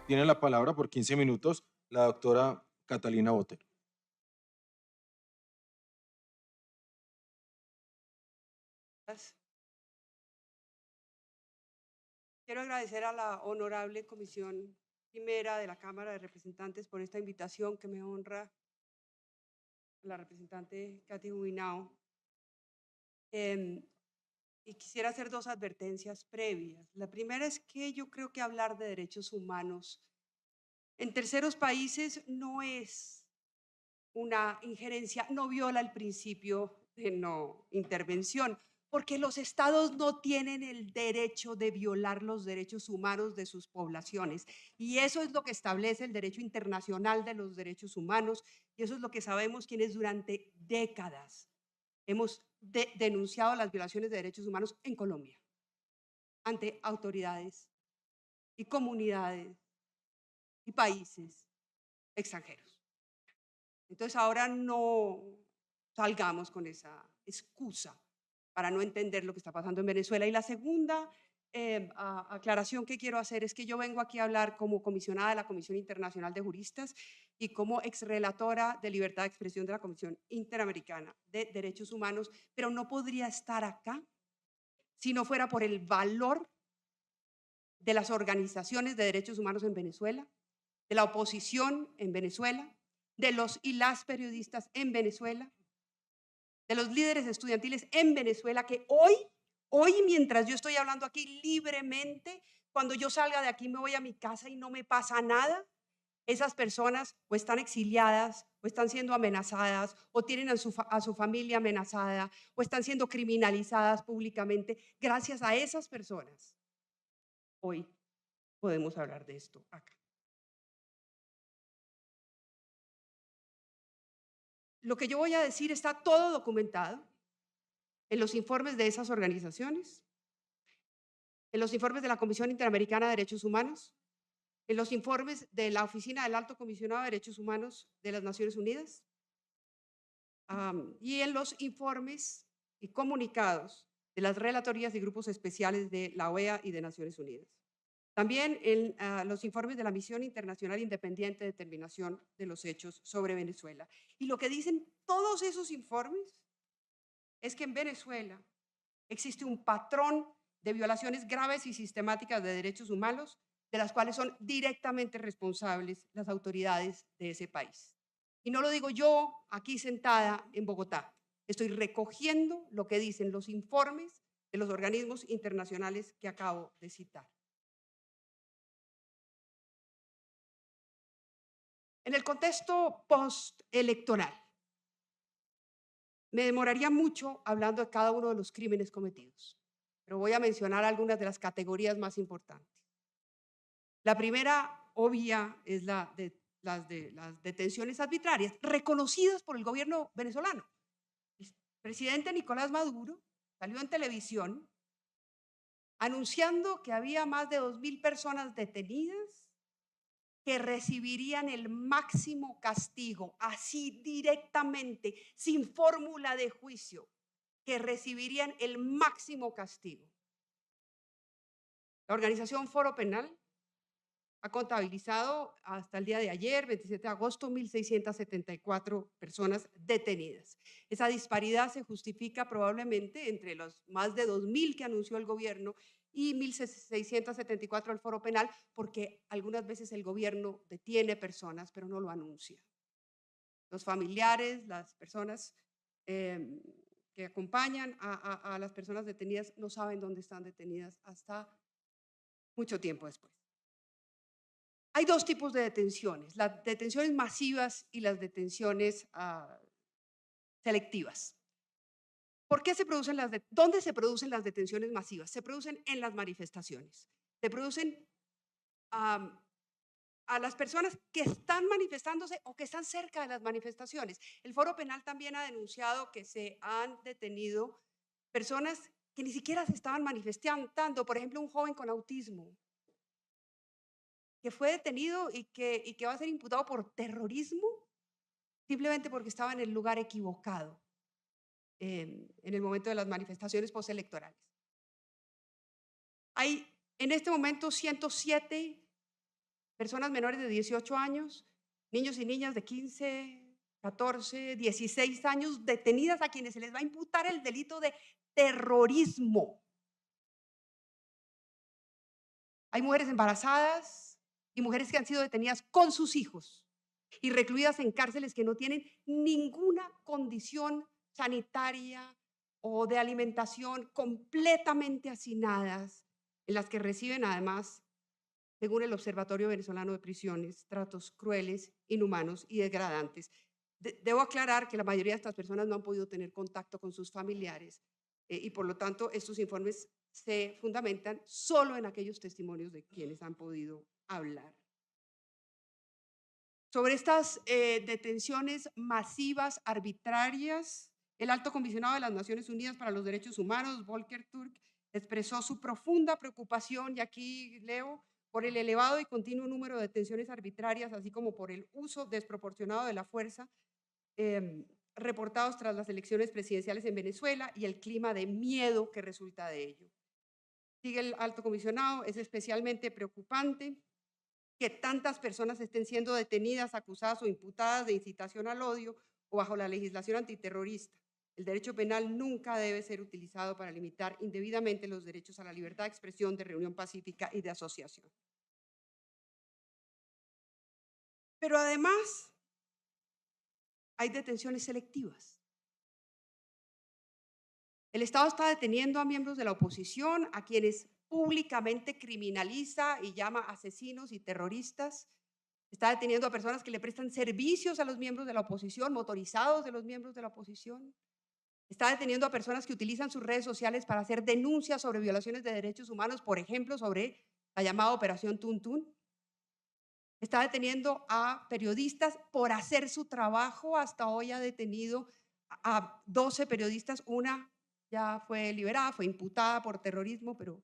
Tiene la palabra por 15 minutos la doctora Catalina Botero. Gracias. Quiero agradecer a la honorable Comisión Primera de la Cámara de Representantes por esta invitación que me honra la representante Katy Jubinao. Y quisiera hacer dos advertencias previas. La primera es que yo creo que hablar de derechos humanos en terceros países no es una injerencia, no viola el principio de no intervención, porque los estados no tienen el derecho de violar los derechos humanos de sus poblaciones. Y eso es lo que establece el derecho internacional de los derechos humanos, y eso es lo que sabemos quienes durante décadas hemos denunciado las violaciones de derechos humanos en Colombia, ante autoridades y comunidades y países extranjeros. Entonces ahora no salgamos con esa excusa para no entender lo que está pasando en Venezuela. Y la segunda aclaración que quiero hacer es que yo vengo aquí a hablar como comisionada de la Comisión Internacional de Juristas y como exrelatora de libertad de expresión de la Comisión Interamericana de Derechos Humanos, pero no podría estar acá si no fuera por el valor de las organizaciones de derechos humanos en Venezuela, de la oposición en Venezuela, de los y las periodistas en Venezuela, de los líderes estudiantiles en Venezuela, que hoy mientras yo estoy hablando aquí libremente, cuando yo salga de aquí me voy a mi casa y no me pasa nada, esas personas o están exiliadas o están siendo amenazadas o tienen a su familia amenazada o están siendo criminalizadas públicamente. Gracias a esas personas, hoy podemos hablar de esto acá. Lo que yo voy a decir está todo documentado en los informes de esas organizaciones, en los informes de la Comisión Interamericana de Derechos Humanos, en los informes de la Oficina del Alto Comisionado de Derechos Humanos de las Naciones Unidas, y en los informes y comunicados de las relatorías y grupos especiales de la OEA y de Naciones Unidas. También en los informes de la Misión Internacional Independiente de Determinación de los Hechos sobre Venezuela. Y lo que dicen todos esos informes es que en Venezuela existe un patrón de violaciones graves y sistemáticas de derechos humanos, de las cuales son directamente responsables las autoridades de ese país. Y no lo digo yo aquí sentada en Bogotá, estoy recogiendo lo que dicen los informes de los organismos internacionales que acabo de citar. En el contexto postelectoral, me demoraría mucho hablando de cada uno de los crímenes cometidos, pero voy a mencionar algunas de las categorías más importantes. La primera, obvia, es las detenciones arbitrarias, reconocidas por el gobierno venezolano. El presidente Nicolás Maduro salió en televisión anunciando que había más de 2.000 personas detenidas que recibirían el máximo castigo, así directamente, sin fórmula de juicio, que recibirían el máximo castigo. La organización Foro Penal ha contabilizado hasta el día de ayer, 27 de agosto, 1.674 personas detenidas. Esa disparidad se justifica probablemente entre los más de 2.000 que anunció el gobierno y 1.674 el Foro Penal, porque algunas veces el gobierno detiene personas, pero no lo anuncia. Los familiares, las personas que acompañan a las personas detenidas no saben dónde están detenidas hasta mucho tiempo después. Hay dos tipos de detenciones, las detenciones masivas y las detenciones selectivas. ¿Por qué se producen ¿Dónde se producen las detenciones masivas? Se producen en las manifestaciones. Se producen a las personas que están manifestándose o que están cerca de las manifestaciones. El Foro Penal también ha denunciado que se han detenido personas que ni siquiera se estaban manifestando, por ejemplo, un joven con autismo, que fue detenido y que va a ser imputado por terrorismo simplemente porque estaba en el lugar equivocado en el momento de las manifestaciones postelectorales. Hay en este momento 107 personas menores de 18 años, niños y niñas de 15, 14, 16 años detenidas a quienes se les va a imputar el delito de terrorismo. Hay mujeres embarazadas y mujeres que han sido detenidas con sus hijos y recluidas en cárceles que no tienen ninguna condición sanitaria o de alimentación, completamente hacinadas, en las que reciben además, según el Observatorio Venezolano de Prisiones, tratos crueles, inhumanos y degradantes. Debo aclarar que la mayoría de estas personas no han podido tener contacto con sus familiares y por lo tanto estos informes se fundamentan solo en aquellos testimonios de quienes han podido hablar. Sobre estas detenciones masivas, arbitrarias, el alto comisionado de las Naciones Unidas para los Derechos Humanos, Volker Turk, expresó su profunda preocupación, y aquí leo, por el elevado y continuo número de detenciones arbitrarias, así como por el uso desproporcionado de la fuerza reportados tras las elecciones presidenciales en Venezuela y el clima de miedo que resulta de ello. Sigue el alto comisionado, es especialmente preocupante que tantas personas estén siendo detenidas, acusadas o imputadas de incitación al odio o bajo la legislación antiterrorista. El derecho penal nunca debe ser utilizado para limitar indebidamente los derechos a la libertad de expresión, de reunión pacífica y de asociación. Pero además, hay detenciones selectivas. El Estado está deteniendo a miembros de la oposición, a quienes públicamente criminaliza y llama asesinos y terroristas. Está deteniendo a personas que le prestan servicios a los miembros de la oposición, motorizados de los miembros de la oposición. Está deteniendo a personas que utilizan sus redes sociales para hacer denuncias sobre violaciones de derechos humanos, por ejemplo, sobre la llamada Operación Tuntún. Está deteniendo a periodistas por hacer su trabajo. Hasta hoy ha detenido a 12 periodistas. Una ya fue liberada, fue imputada por terrorismo, pero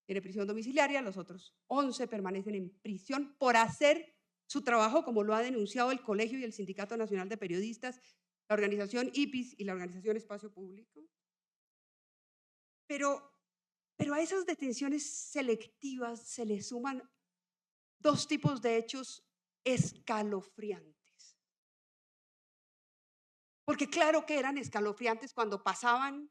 tiene prisión domiciliaria. Los otros 11 permanecen en prisión por hacer su trabajo, como lo ha denunciado el Colegio y el Sindicato Nacional de Periodistas, la organización IPIS y la organización Espacio Público. Pero a esas detenciones selectivas se le suman dos tipos de hechos escalofriantes. Porque claro que eran escalofriantes cuando pasaban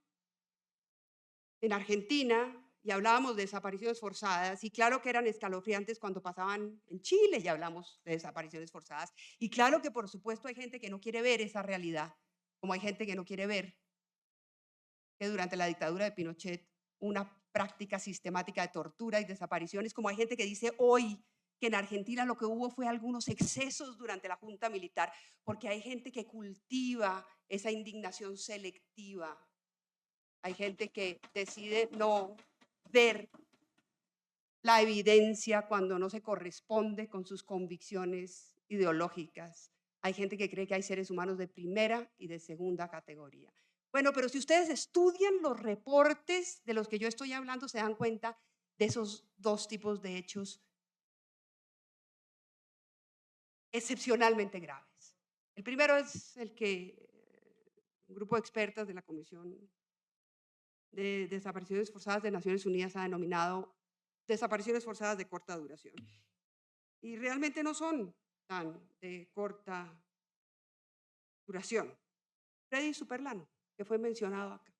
en Argentina y hablábamos de desapariciones forzadas, y claro que eran escalofriantes cuando pasaban en Chile y hablamos de desapariciones forzadas, y claro que por supuesto hay gente que no quiere ver esa realidad, como hay gente que no quiere ver que durante la dictadura de Pinochet una práctica sistemática de tortura y desapariciones, como hay gente que dice hoy que en Argentina lo que hubo fue algunos excesos durante la junta militar, porque hay gente que cultiva esa indignación selectiva. Hay gente que decide no ver la evidencia cuando no se corresponde con sus convicciones ideológicas. Hay gente que cree que hay seres humanos de primera y de segunda categoría. Bueno, pero si ustedes estudian los reportes de los que yo estoy hablando, se dan cuenta de esos dos tipos de hechos excepcionalmente graves. El primero es el que un grupo de expertas de la Comisión de Desapariciones Forzadas de Naciones Unidas ha denominado desapariciones forzadas de corta duración. Y realmente no son tan de corta duración. Freddy Superlano, que fue mencionado acá,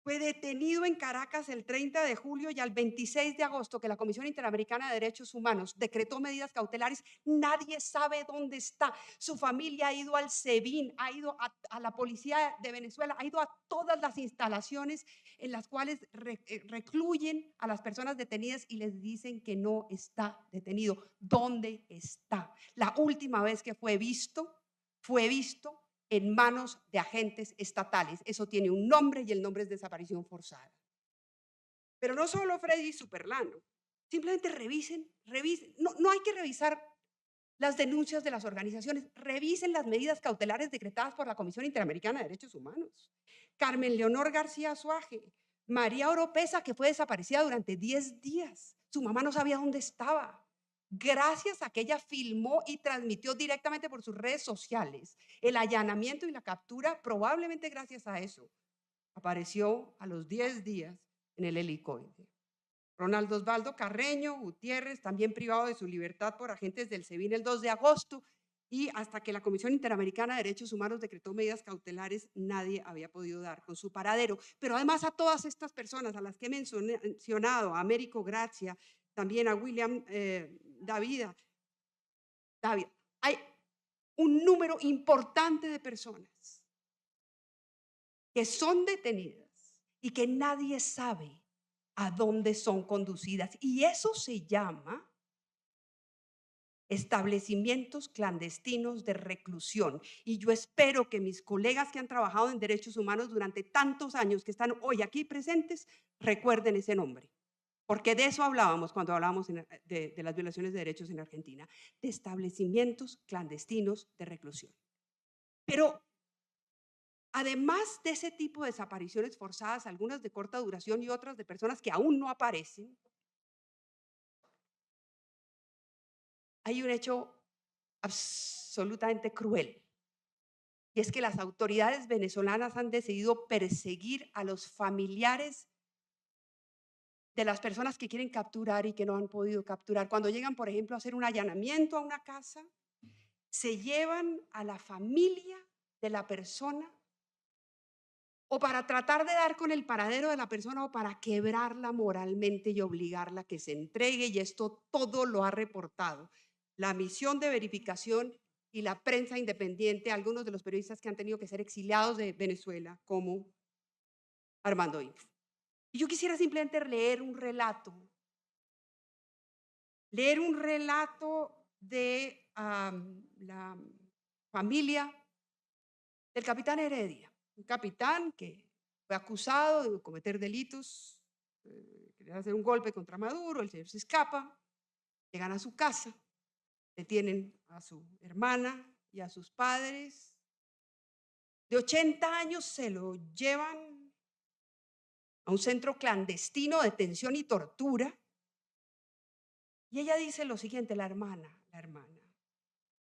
fue detenido en Caracas el 30 de julio y al 26 de agosto, que la Comisión Interamericana de Derechos Humanos decretó medidas cautelares. Nadie sabe dónde está. Su familia ha ido al SEBIN, ha ido a la Policía de Venezuela, ha ido a todas las instalaciones en las cuales recluyen a las personas detenidas y les dicen que no está detenido. ¿Dónde está? La última vez que fue visto en manos de agentes estatales. Eso tiene un nombre y el nombre es desaparición forzada. Pero no solo Freddy Superlano, simplemente revisen. No hay que revisar las denuncias de las organizaciones, revisen las medidas cautelares decretadas por la Comisión Interamericana de Derechos Humanos. Carmen Leonor García Suaje, María Oropesa, que fue desaparecida durante 10 días. Su mamá no sabía dónde estaba. Gracias a que ella filmó y transmitió directamente por sus redes sociales el allanamiento y la captura, probablemente gracias a eso, apareció a los 10 días en el helicoide. Ronaldo Osvaldo Carreño Gutiérrez, también privado de su libertad por agentes del SEBIN el 2 de agosto, y hasta que la Comisión Interamericana de Derechos Humanos decretó medidas cautelares, nadie había podido dar con su paradero. Pero además a todas estas personas a las que he mencionado, a Américo Gracia, también a William David, hay un número importante de personas que son detenidas y que nadie sabe a dónde son conducidas. Y eso se llama establecimientos clandestinos de reclusión. Y yo espero que mis colegas que han trabajado en derechos humanos durante tantos años, que están hoy aquí presentes, recuerden ese nombre. Porque de eso hablábamos cuando hablábamos de las violaciones de derechos en Argentina, de establecimientos clandestinos de reclusión. Pero además de ese tipo de desapariciones forzadas, algunas de corta duración y otras de personas que aún no aparecen, hay un hecho absolutamente cruel. Y es que las autoridades venezolanas han decidido perseguir a los familiares de las personas que quieren capturar y que no han podido capturar. Cuando llegan, por ejemplo, a hacer un allanamiento a una casa, se llevan a la familia de la persona o para tratar de dar con el paradero de la persona o para quebrarla moralmente y obligarla a que se entregue. Y esto todo lo ha reportado la misión de verificación y la prensa independiente, algunos de los periodistas que han tenido que ser exiliados de Venezuela, como Armando Info. Y yo quisiera simplemente leer un relato de la familia del capitán Heredia, un capitán que fue acusado de cometer delitos, querer hacer un golpe contra Maduro, el señor se escapa, llegan a su casa, detienen a su hermana y a sus padres. De 80 años se lo llevan a un centro clandestino de detención y tortura. Y ella dice lo siguiente, la hermana,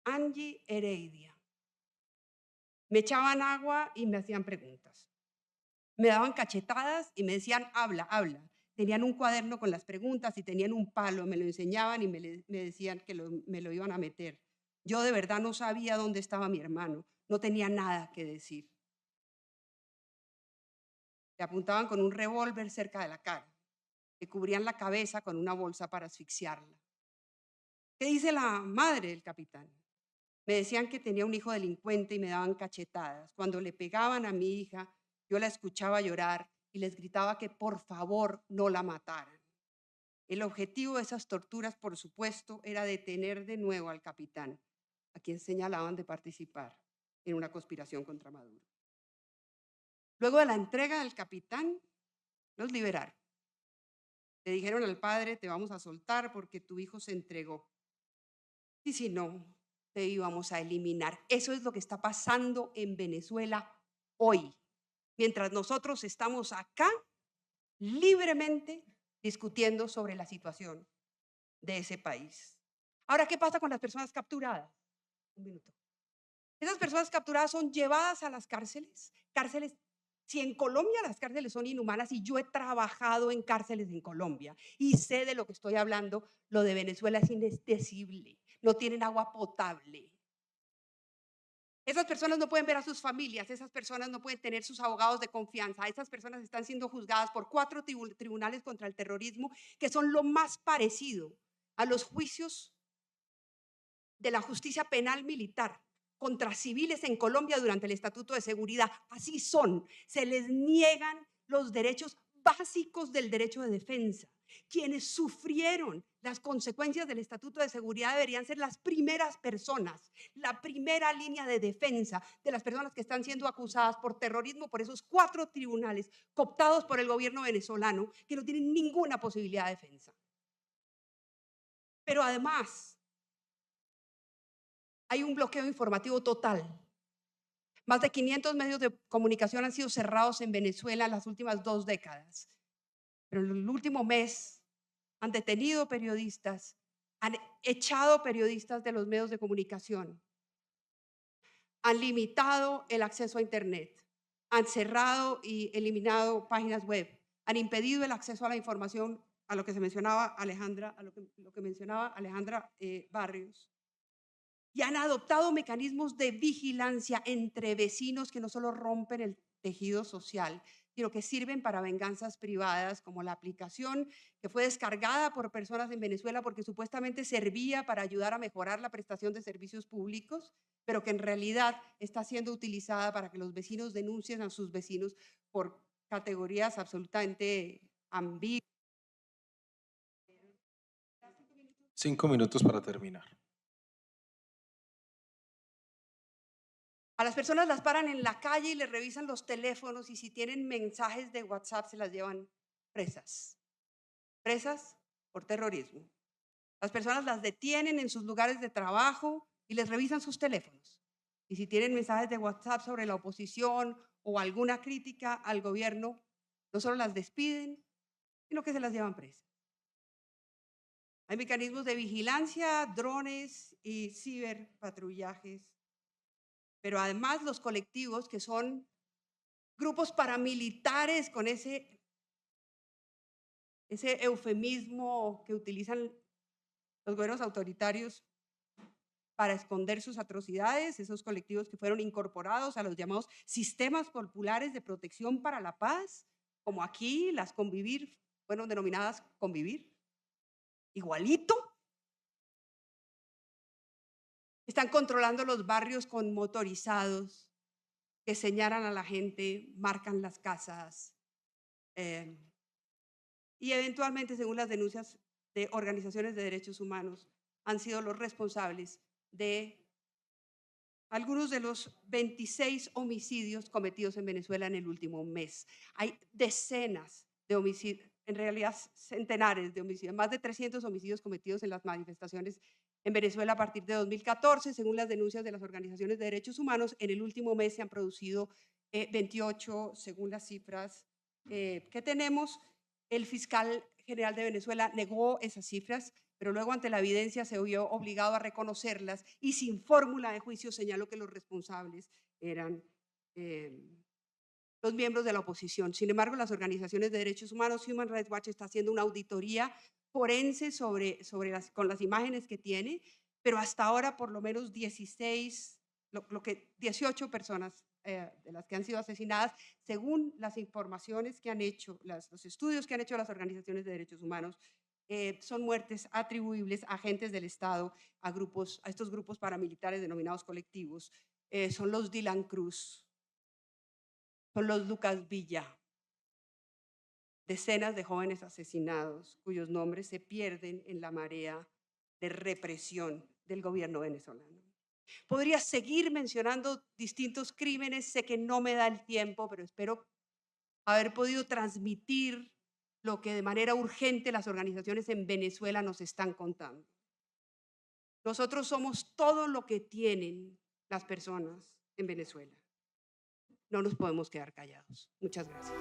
Angie Heredia. Me echaban agua y me hacían preguntas. Me daban cachetadas y me decían, habla, habla. Tenían un cuaderno con las preguntas y tenían un palo, me lo enseñaban y me decían que me lo iban a meter. Yo de verdad no sabía dónde estaba mi hermano, no tenía nada que decir. Le apuntaban con un revólver cerca de la cara, le cubrían la cabeza con una bolsa para asfixiarla. ¿Qué dice la madre del capitán? Me decían que tenía un hijo delincuente y me daban cachetadas. Cuando le pegaban a mi hija, yo la escuchaba llorar y les gritaba que por favor no la mataran. El objetivo de esas torturas, por supuesto, era detener de nuevo al capitán, a quien señalaban de participar en una conspiración contra Maduro. Luego de la entrega del capitán, los liberaron. Le dijeron al padre, te vamos a soltar porque tu hijo se entregó. Y si no, te íbamos a eliminar. Eso es lo que está pasando en Venezuela hoy. Mientras nosotros estamos acá libremente discutiendo sobre la situación de ese país. Ahora, ¿qué pasa con las personas capturadas? Un minuto. Esas personas capturadas son llevadas a las cárceles. Si en Colombia las cárceles son inhumanas, y yo he trabajado en cárceles en Colombia y sé de lo que estoy hablando, lo de Venezuela es indescriptible. No tienen agua potable. Esas personas no pueden ver a sus familias, esas personas no pueden tener sus abogados de confianza, esas personas están siendo juzgadas por 4 tribunales contra el terrorismo que son lo más parecido a los juicios de la justicia penal militar contra civiles en Colombia durante el Estatuto de Seguridad. Así son, se les niegan los derechos básicos del derecho de defensa. Quienes sufrieron las consecuencias del Estatuto de Seguridad deberían ser las primeras personas, la primera línea de defensa de las personas que están siendo acusadas por terrorismo por esos 4 tribunales cooptados por el gobierno venezolano que no tienen ninguna posibilidad de defensa. Pero además, hay un bloqueo informativo total. Más de 500 medios de comunicación han sido cerrados en Venezuela en las últimas 2 décadas. Pero en el último mes han detenido periodistas, han echado periodistas de los medios de comunicación, han limitado el acceso a Internet, han cerrado y eliminado páginas web, han impedido el acceso a la información a lo que se mencionaba Alejandra, lo que mencionaba Alejandra Barrios, y han adoptado mecanismos de vigilancia entre vecinos que no solo rompen el tejido social, sino que sirven para venganzas privadas, como la aplicación que fue descargada por personas en Venezuela porque supuestamente servía para ayudar a mejorar la prestación de servicios públicos, pero que en realidad está siendo utilizada para que los vecinos denuncien a sus vecinos por categorías absolutamente ambiguas. 5 minutos para terminar. A las personas las paran en la calle y les revisan los teléfonos y si tienen mensajes de WhatsApp se las llevan presas. Presas por terrorismo. Las personas las detienen en sus lugares de trabajo y les revisan sus teléfonos. Y si tienen mensajes de WhatsApp sobre la oposición o alguna crítica al gobierno, no solo las despiden, sino que se las llevan presas. Hay mecanismos de vigilancia, drones y ciberpatrullajes. Pero además los colectivos, que son grupos paramilitares con ese eufemismo que utilizan los gobiernos autoritarios para esconder sus atrocidades, esos colectivos que fueron incorporados a los llamados sistemas populares de protección para la paz, como aquí las Convivir, fueron denominadas Convivir, igualito. Están controlando los barrios con motorizados que señalan a la gente, marcan las casas y eventualmente, según las denuncias de organizaciones de derechos humanos, han sido los responsables de algunos de los 26 homicidios cometidos en Venezuela en el último mes. Hay decenas de homicidios, en realidad centenares de homicidios, más de 300 homicidios cometidos en las manifestaciones en Venezuela a partir de 2014. Según las denuncias de las organizaciones de derechos humanos, en el último mes se han producido 28, según las cifras que tenemos. El fiscal general de Venezuela negó esas cifras, pero luego ante la evidencia se vio obligado a reconocerlas y sin fórmula de juicio señaló que los responsables eran los miembros de la oposición. Sin embargo, las organizaciones de derechos humanos, Human Rights Watch está haciendo una auditoría forense con las imágenes que tiene, pero hasta ahora por lo menos 18 personas de las que han sido asesinadas, según las informaciones que han hecho, los estudios que han hecho las organizaciones de derechos humanos, son muertes atribuibles a agentes del Estado, a estos grupos paramilitares denominados colectivos. Son los Dylan Cruz, son los Lucas Villa, decenas de jóvenes asesinados cuyos nombres se pierden en la marea de represión del gobierno venezolano. Podría seguir mencionando distintos crímenes, sé que no me da el tiempo, pero espero haber podido transmitir lo que de manera urgente las organizaciones en Venezuela nos están contando. Nosotros somos todo lo que tienen las personas en Venezuela. No nos podemos quedar callados. Muchas gracias.